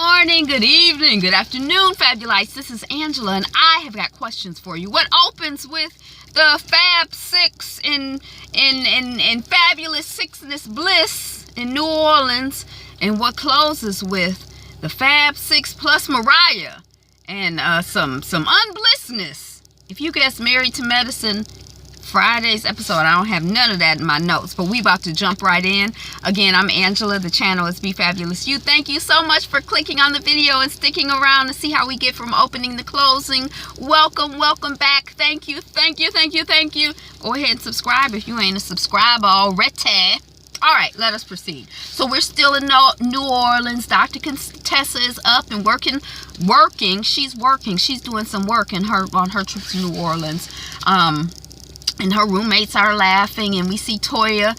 morning, good evening, good afternoon, Fabulites. This is Angela, and I have got questions for you. What opens with the Fab Six in Fabulous Sixness Bliss in New Orleans, and what closes with the Fab Six plus Mariah and some unblissness? If you guess Married to Medicine Friday's episode, I don't have none of that in my notes, but we about to jump right in. Again, I'm Angela. The channel is Be Fabulous You. Thank you so much for clicking on the video and sticking around to see how we get from opening to closing. Welcome back. Thank you. Go ahead and subscribe if you ain't a subscriber already. All right, let us proceed. So we're still in New Orleans. Dr. Contessa is up and working. She's working. She's doing some work on her trip to New Orleans. And her roommates are laughing, and we see Toya.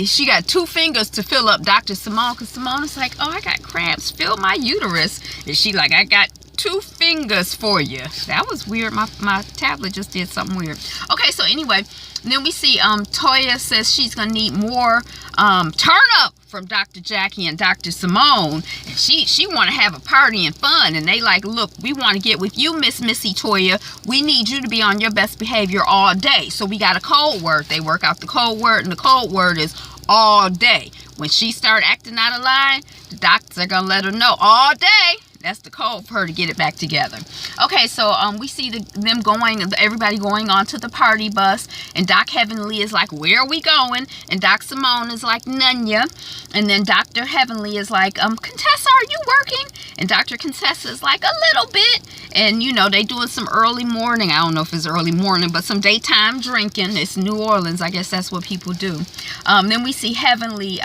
She got 2 fingers to fill up Dr. Simone, because Simone is like, oh, I got cramps, fill my uterus. And she like, I got 2 fingers for you. That was weird. My tablet just did something weird. Okay, so anyway, then we see Toya says she's gonna need more turn up from Dr. Jackie and Dr. Simone, and she want to have a party and fun, and they like, look, we want to get with you, Missy Toya. We need you to be on your best behavior all day. So we got a code word. They work out the code word, and the code word is all day. When she start acting out of line, the doctors are gonna let her know all day. That's the code for her to get it back together. Okay, so we see everybody going onto the party bus, and Doc Heavenly is like, where are we going? And Doc Simone is like, Nunya. And then Dr. Heavenly is like, Contessa, are you working? And Dr. Contessa is like, a little bit. And, you know, they doing some early morning, I don't know if it's early morning, but some daytime drinking. It's New Orleans. I guess that's what people do. Then we see Heavenly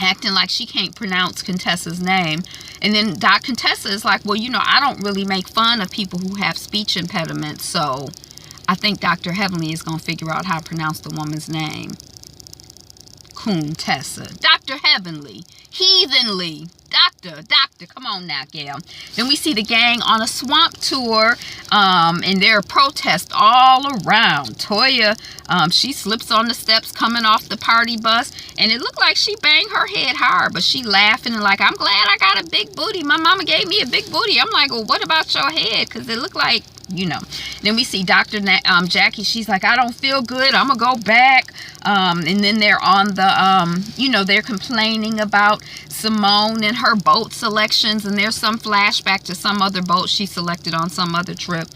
acting like she can't pronounce Contessa's name. And then Doc Contessa is like, well, you know, I don't really make fun of people who have speech impediments, so I think Dr. Heavenly is going to figure out how to pronounce the woman's name. Contessa. Dr. Heavenly. Heathenly. Doctor, come on now, gal. Then we see the gang on a swamp tour, and there are protests all around. Toya, she slips on the steps coming off the party bus, and it looked like she banged her head hard, but she laughing and like, I'm glad I got a big booty. My mama gave me a big booty. I'm like, well, what about your head? Because it looked like, you know. Then we see Dr. Jackie. She's like, I don't feel good. I'm going to go back. And then they're on the, you know, they're complaining about Simone and her boat selections. And there's some flashback to some other boat she selected on some other trip.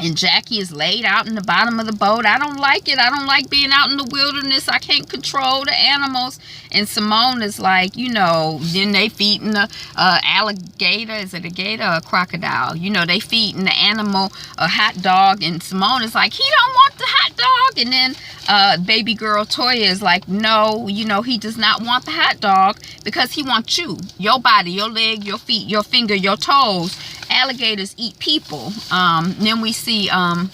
And Jackie is laid out in the bottom of the boat. I don't like it. I don't like being out in the wilderness. I can't control the animals. And Simone is like, you know, then they feeding the alligator. Is it a gator or a crocodile? You know, they feeding the animal a hot dog. And Simone is like, he don't want the hot dog. And then baby girl Toya is like, no, you know, he does not want the hot dog because he wants you. Your body, your leg, your feet, your finger, your toes. Alligators eat people. Then we see I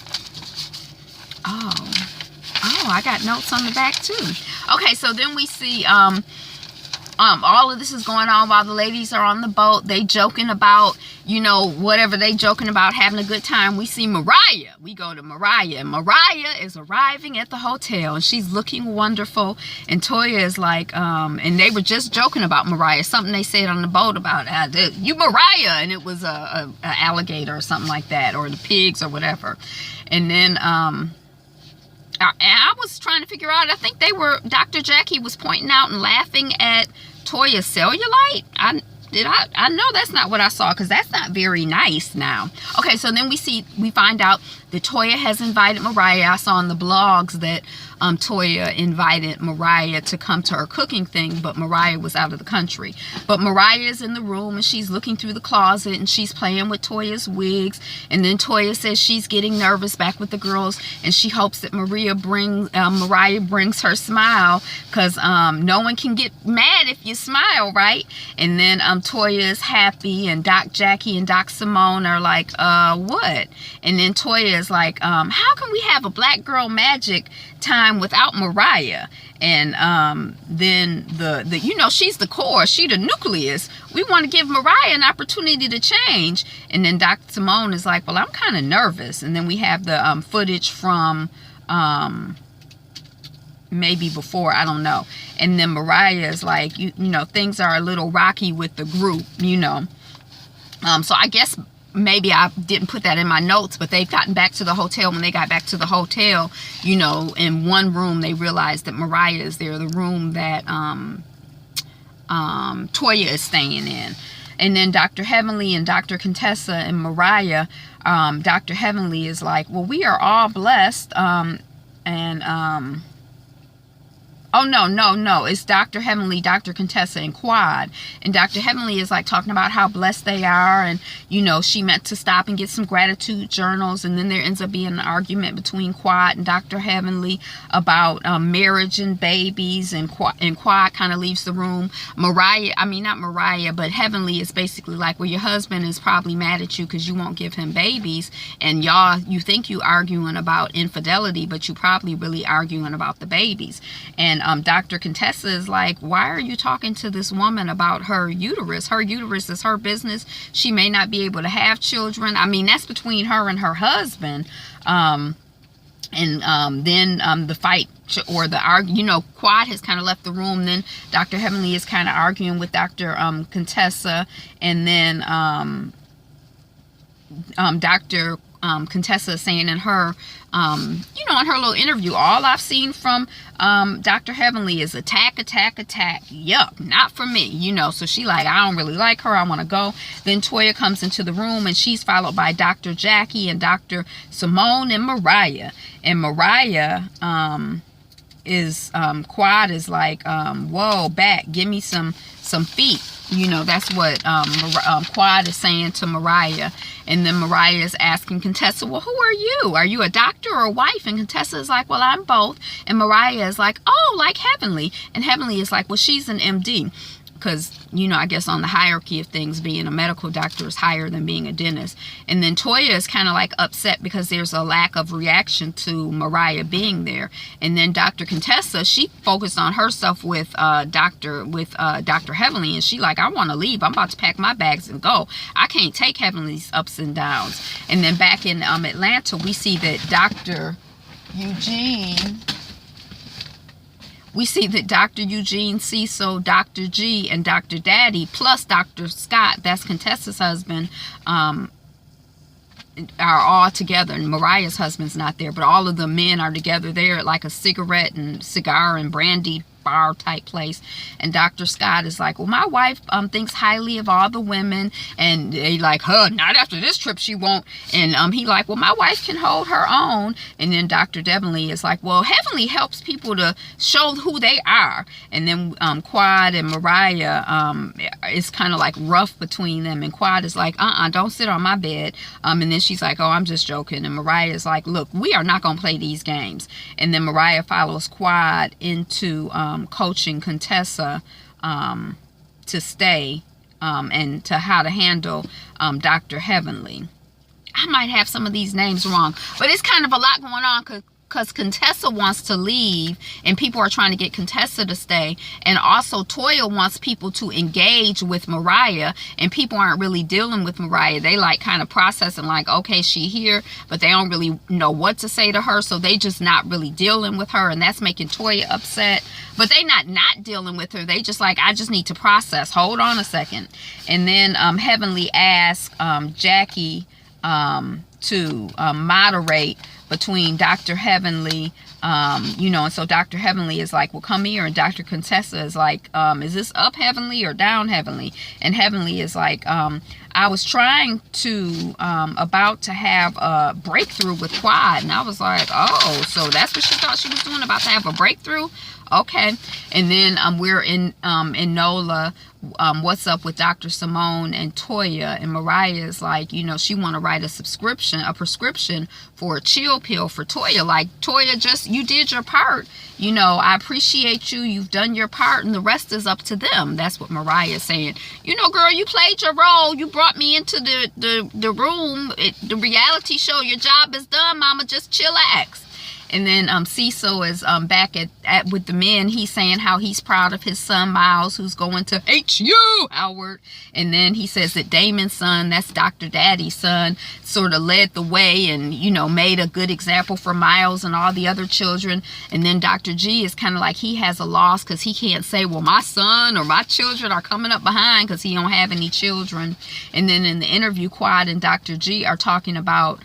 got notes on the back too. Okay, so then we see all of this is going on while the ladies are on the boat. They joking about, you know, whatever they joking about, having a good time. We see Mariah. We go to Mariah. And Mariah is arriving at the hotel, and she's looking wonderful. And Toya is like, and they were just joking about Mariah. Something they said on the boat about, you Mariah. And it was a alligator or something like that, or the pigs or whatever. And then I was trying to figure out, I think Dr. Jackie was pointing out and laughing at Toya's cellulite. I know that's not what I saw, because that's not very nice now. Okay, so then we find out that Toya has invited Mariah. I saw on the blogs that Toya invited Mariah to come to her cooking thing, but Mariah was out of the country. But Mariah is in the room, and she's looking through the closet, and she's playing with Toya's wigs. And then Toya says she's getting nervous back with the girls, and she hopes that Mariah brings her smile, because no one can get mad if you smile, right? And then Toya is happy, and Doc Jackie and Doc Simone are like, what? And then Toya is like, how can we have a black girl magic time without Mariah? And then the you know, she's the core, she the nucleus. We want to give Mariah an opportunity to change. And then Dr. Simone is like, well, I'm kind of nervous. And then we have the footage from maybe before, I don't know. And then Mariah is like, you know, things are a little rocky with the group, you know. So I guess maybe I didn't put that in my notes, but they've gotten back to the hotel. When they got back to the hotel, you know, in one room they realized that Mariah is there, the room that Toya is staying in. And then Dr. Heavenly and Dr. Contessa and Mariah, Dr. Heavenly is like, well, we are all blessed, oh, no. It's Dr. Heavenly, Dr. Contessa, and Quad. And Dr. Heavenly is like talking about how blessed they are. And, you know, she meant to stop and get some gratitude journals. And then there ends up being an argument between Quad and Dr. Heavenly about marriage and babies. And Quad kind of leaves the room. Not Mariah, but Heavenly is basically like, well, your husband is probably mad at you because you won't give him babies. And you think you arguing about infidelity, but you probably really arguing about the babies. And Dr. Contessa is like, why are you talking to this woman about her uterus? Her uterus is her business. She may not be able to have children. I mean, that's between her and her husband. Then the fight or the argument, you know, Quad has kind of left the room. Then Dr. Heavenly is kind of arguing with Dr. Contessa. And then Dr. Contessa is saying in her, you know, in her little interview, all I've seen from Dr. Heavenly is attack. Yup, not for me, you know. So she like, I don't really like her. I want to go. Then Toya comes into the room and she's followed by Dr. Jackie and Dr. Simone and Mariah. And Mariah is, Quad is like, whoa, back, give me some feet. You know, that's what Quad is saying to Mariah. And then Mariah is asking Contessa, well, who are you? Are you a doctor or a wife? And Contessa is like, well, I'm both. And Mariah is like, oh, like Heavenly. And Heavenly is like, well, she's an MD. Because, you know, I guess on the hierarchy of things, being a medical doctor is higher than being a dentist. And then Toya is kind of like upset because there's a lack of reaction to Mariah being there. And then Dr. Contessa, she focused on herself with Dr. Heavenly. And she like, I want to leave. I'm about to pack my bags and go. I can't take Heavenly's ups and downs. And then back in Atlanta, we see that Dr. Eugene, Cecil, Dr. G, and Dr. Daddy, plus Dr. Scott, that's Contessa's husband, are all together. And Mariah's husband's not there, but all of the men are together there at like a cigarette and cigar and brandy bar type place. And Dr. Scott is like, well, my wife thinks highly of all the women. And they like, not after this trip she won't. And he like, well, my wife can hold her own. And then Dr. Heavenly is like, well, Heavenly helps people to show who they are. And then Quad and Mariah, it's kind of like rough between them. And Quad is like, don't sit on my bed. And then she's like, oh, I'm just joking. And Mariah is like, look, we are not going to play these games. And then Mariah follows Quad into coaching Contessa to stay and to how to handle Dr. Heavenly. I might have some of these names wrong, but it's kind of a lot going on because Contessa wants to leave and people are trying to get Contessa to stay. And also Toya wants people to engage with Mariah and people aren't really dealing with Mariah. They like kind of processing like, okay, she here, but they don't really know what to say to her. So they just not really dealing with her. And that's making Toya upset. But they not dealing with her. They just like, I just need to process. Hold on a second. And then Heavenly asked Jackie to moderate between Dr. Heavenly, you know, and so Dr. Heavenly is like, well, come here. And Dr. Contessa is like, is this up Heavenly or down Heavenly? And Heavenly is like, I was trying to, about to have a breakthrough with Quad. And I was like, oh, so that's what she thought she was doing, about to have a breakthrough? Okay. And then we're in Nola, what's up with Dr. Simone and Toya. And Mariah is like, you know, she want to write a prescription for a chill pill for Toya. Like, Toya, just, you did your part. You know, I appreciate you. You've done your part and the rest is up to them. That's what Mariah is saying. You know, girl, you played your role. You brought me into the room, the reality show. Your job is done, mama. Just chillax. And then Cecil is back at with the men. He's saying how he's proud of his son Miles, who's going to HU Howard. And then he says that Damon's son, that's Dr. Daddy's son, sort of led the way and, you know, made a good example for Miles and all the other children. And then Dr. G is kind of like he has a loss because he can't say, well, my son or my children are coming up behind because he don't have any children. And then in the interview, Quad and Dr. G are talking about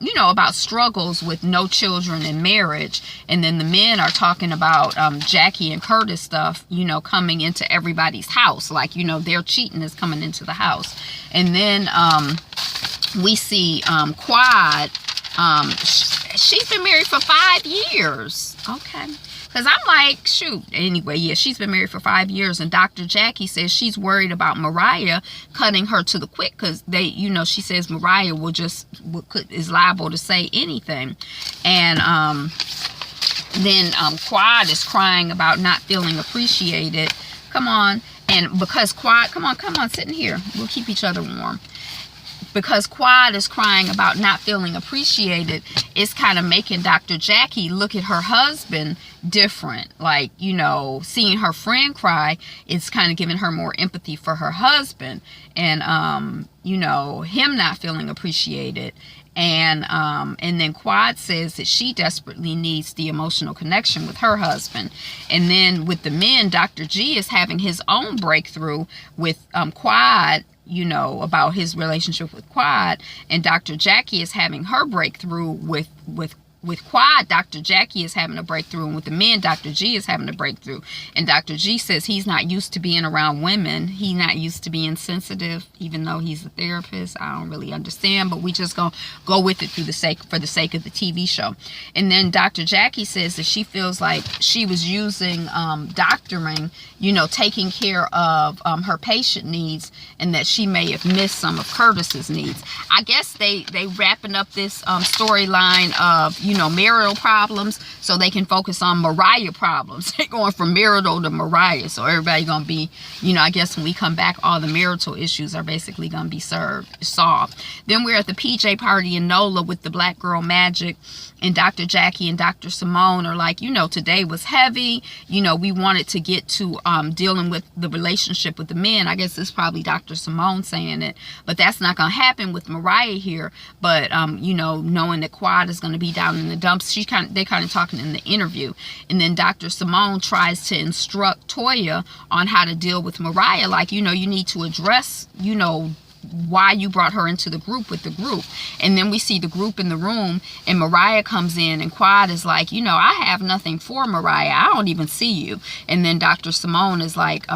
you know, about struggles with no children and marriage. And then the men are talking about Jackie and Curtis stuff, you know, coming into everybody's house. Like, you know, their cheating is coming into the house. And then we see Quad. She's been married for 5 years. Okay. Because I'm like, shoot. Anyway, yeah, she's been married for 5 years. And Dr. Jackie says she's worried about Mariah cutting her to the quick. Because they, you know, she says Mariah is liable to say anything. And then Quad is crying about not feeling appreciated. Come on. And because Quad, come on, sit in here. We'll keep each other warm. Because Quad is crying about not feeling appreciated, it's kind of making Dr. Jackie look at her husband different. Like, you know, seeing her friend cry, it's kind of giving her more empathy for her husband. And, you know, him not feeling appreciated. And then Quad says that she desperately needs the emotional connection with her husband. And then with the men, Dr. G is having his own breakthrough with Quad, you know, about his relationship with Quad, and Dr. Jackie is having her breakthrough with Quad. Dr. Jackie is having a breakthrough, and with the men, Dr. G is having a breakthrough. And Dr. G says he's not used to being around women. He's not used to being sensitive, even though he's a therapist. I don't really understand, but we just gonna go with it for the sake of the TV show. And then Dr. Jackie says that she feels like she was using doctoring, you know, taking care of her patient needs, and that she may have missed some of Curtis's needs. I guess they wrapping up this storyline of, you know, marital problems so they can focus on Mariah problems. They're going from marital to Mariah. So everybody gonna be, you know, I guess when we come back, all the marital issues are basically gonna be solved. Then we're at the PJ party in Nola with the Black Girl Magic, and Dr. Jackie and Dr. Simone are like, you know, today was heavy. You know, we wanted to get to dealing with the relationship with the men. I guess it's probably Dr. Simone saying it, but that's not going to happen with Mariah here. But, you know, knowing that Quad is going to be down in the dumps, they kind of talking in the interview. And then Dr. Simone tries to instruct Toya on how to deal with Mariah. Like, you know, you need to address, you know, why you brought her into the group with the group. And then we see the group in the room, and Mariah comes in, and Quad is like, you know, I have nothing for Mariah. I don't even see you. And then Dr. Simone is like,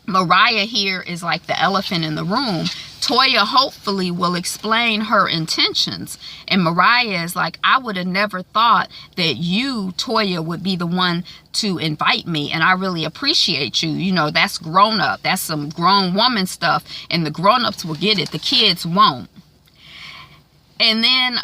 Mariah here is like the elephant in the room. Toya hopefully will explain her intentions. And Mariah is like, I would have never thought that you, Toya, would be the one to invite me. And I really appreciate you. You know, that's grown up. That's some grown woman stuff. And the grown-ups will get it. The kids won't. And then,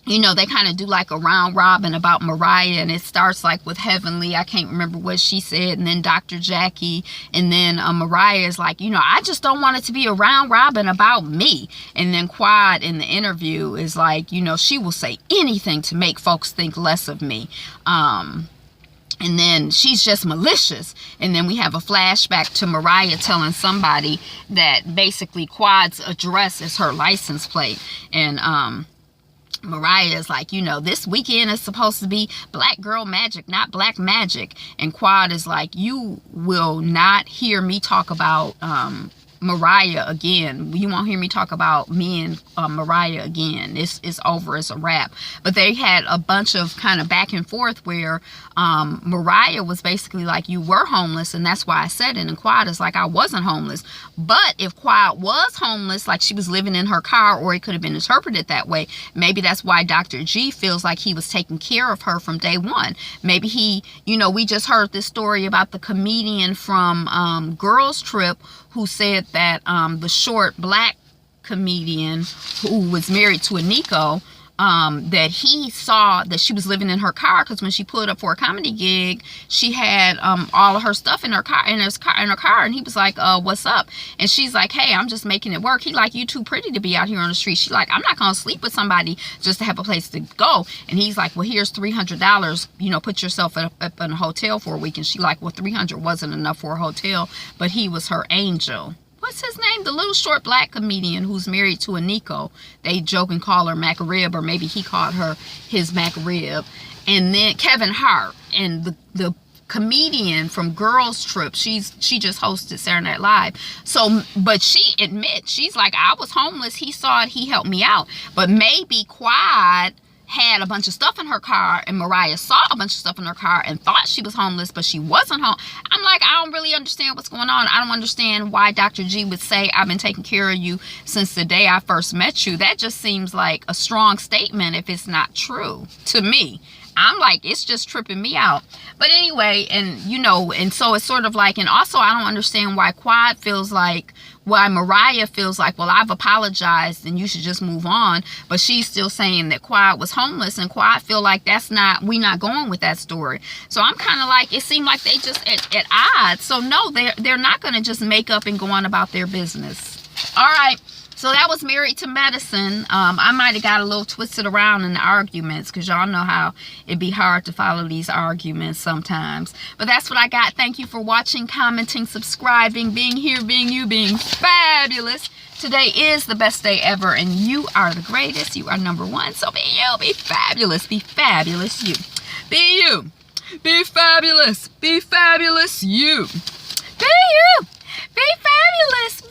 you know, they kind of do like a round robin about Mariah, and it starts like with Heavenly. I can't remember what she said, and then Dr. Jackie, and then Mariah is like, you know, I just don't want it to be a round robin about me. And then Quad in the interview is like, you know, she will say anything to make folks think less of me. And then she's just malicious. And then we have a flashback to Mariah telling somebody that basically Quad's address is her license plate. And Mariah is like, you know, this weekend is supposed to be Black Girl Magic, not Black Magic. And Quad is like, you will not hear me talk about Mariah again. You won't hear me talk about me and Mariah again. It's over. It's a wrap. But they had a bunch of kind of back and forth where Mariah was basically like, you were homeless, and that's why I said it. And Quad is like, I wasn't homeless. But if Quad was homeless, like she was living in her car, or it could have been interpreted that way, maybe that's why Dr. G feels like he was taking care of her from day one. Maybe he, you know, we just heard this story about the comedian from Girls Trip who said that the short black comedian who was married to a Nico, that he saw that she was living in her car, because when she pulled up for a comedy gig, she had all of her stuff in her car, and he was like, what's up? And she's like, hey, I'm just making it work. He like, you too pretty to be out here on the street. She's like, I'm not gonna sleep with somebody just to have a place to go. And he's like, well, here's $300, you know, put yourself up in a hotel for a week. And she like, well, 300 wasn't enough for a hotel, but he was her angel. What's his name? The little short black comedian who's married to a Nico. They joke and call her Mac Rib, or maybe he called her his Mac Rib. And then Kevin Hart, and the comedian from Girls Trip, she just hosted Saturday Night Live. So, but she admits, she's like, I was homeless, he saw it, he helped me out. But maybe Quad had a bunch of stuff in her car, and Mariah saw a bunch of stuff in her car and thought she was homeless, but she wasn't home. I'm like, I don't really understand what's going on. I don't understand why Dr. G would say, I've been taking care of you since the day I first met you. That just seems like a strong statement if it's not true to me. I'm like, it's just tripping me out. But anyway, and you know, and so it's sort of like, and also I don't understand why Quad feels like, why Mariah feels like, well, I've apologized and you should just move on. But she's still saying that Quad was homeless, and Quad feel like that's not, we not going with that story. So I'm kind of like, it seemed like they just at odds. So no, they're not going to just make up and go on about their business. All right. So that was Married to Medicine. I might have got a little twisted around in the arguments, because y'all know how it'd be hard to follow these arguments sometimes. But that's what I got. Thank you for watching, commenting, subscribing, being here, being you, being fabulous. Today is the best day ever, and you are the greatest. You are number one. So be you. Be fabulous. Be fabulous you. Be you. Be fabulous. Be fabulous you. Be you. Be fabulous. Be